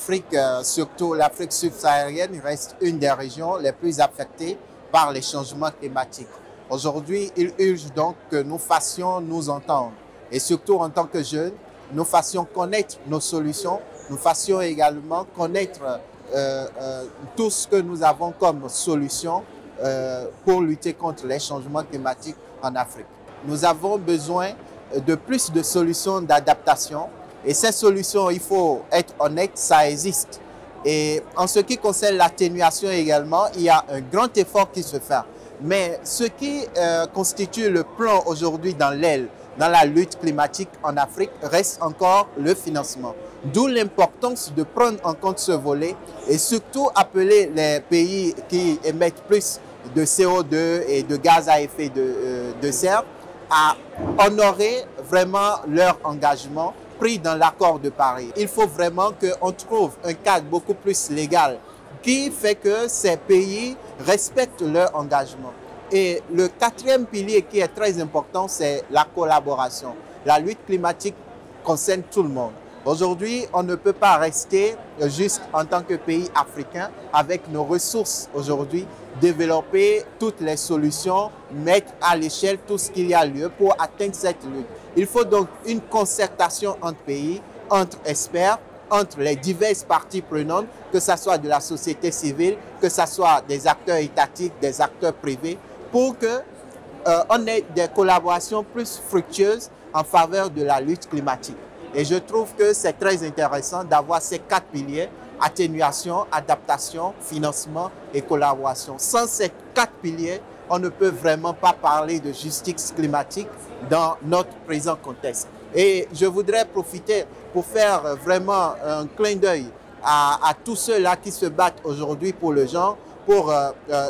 l'Afrique, surtout l'Afrique subsaharienne, reste une des régions les plus affectées par les changements climatiques. Aujourd'hui, il urge donc que nous fassions nous entendre et surtout en tant que jeunes, nous fassions connaître nos solutions, nous fassions également connaître tout ce que nous avons comme solution pour lutter contre les changements climatiques en Afrique. Nous avons besoin de plus de solutions d'adaptation et ces solutions, il faut être honnête, ça existe. Et en ce qui concerne l'atténuation également, il y a un grand effort qui se fait. Mais ce qui constitue le plan aujourd'hui dans l'aile, dans la lutte climatique en Afrique, reste encore le financement. D'où l'importance de prendre en compte ce volet et surtout appeler les pays qui émettent plus de CO2 et de gaz à effet de serre à honorer vraiment leur engagement pris dans l'accord de Paris. Il faut vraiment qu'on trouve un cadre beaucoup plus légal qui fait que ces pays respectent leur engagement. Et le quatrième pilier qui est très important, c'est la collaboration. La lutte climatique concerne tout le monde. Aujourd'hui, on ne peut pas rester juste en tant que pays africain avec nos ressources aujourd'hui, développer toutes les solutions, mettre à l'échelle tout ce qu'il y a lieu pour atteindre cette lutte. Il faut donc une concertation entre pays, entre experts, entre les diverses parties prenantes, que ce soit de la société civile, que ce soit des acteurs étatiques, des acteurs privés, pour qu'on ait des collaborations plus fructueuses en faveur de la lutte climatique. Et je trouve que c'est très intéressant d'avoir ces quatre piliers, atténuation, adaptation, financement et collaboration. Sans ces quatre piliers, on ne peut vraiment pas parler de justice climatique dans notre présent contexte. Et je voudrais profiter pour faire vraiment un clin d'œil à tous ceux-là qui se battent aujourd'hui pour le genre, pour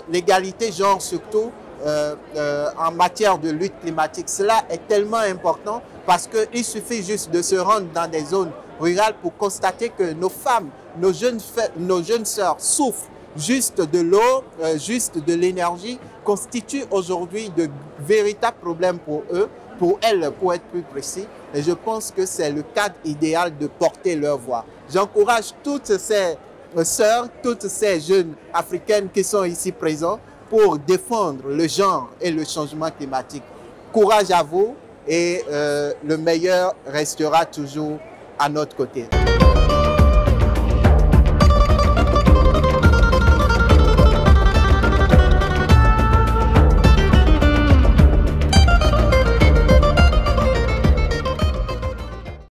l'égalité genre surtout, en matière de lutte climatique. Cela est tellement important parce qu'il suffit juste de se rendre dans des zones rurales pour constater que nos femmes, nos jeunes sœurs souffrent juste de l'eau, juste de l'énergie, constituent aujourd'hui de véritables problèmes pour eux, pour elles, pour être plus précis. Et je pense que c'est le cadre idéal de porter leur voix. J'encourage toutes ces sœurs, toutes ces jeunes africaines qui sont ici présentes pour défendre le genre et le changement climatique. Courage à vous et le meilleur restera toujours à notre côté.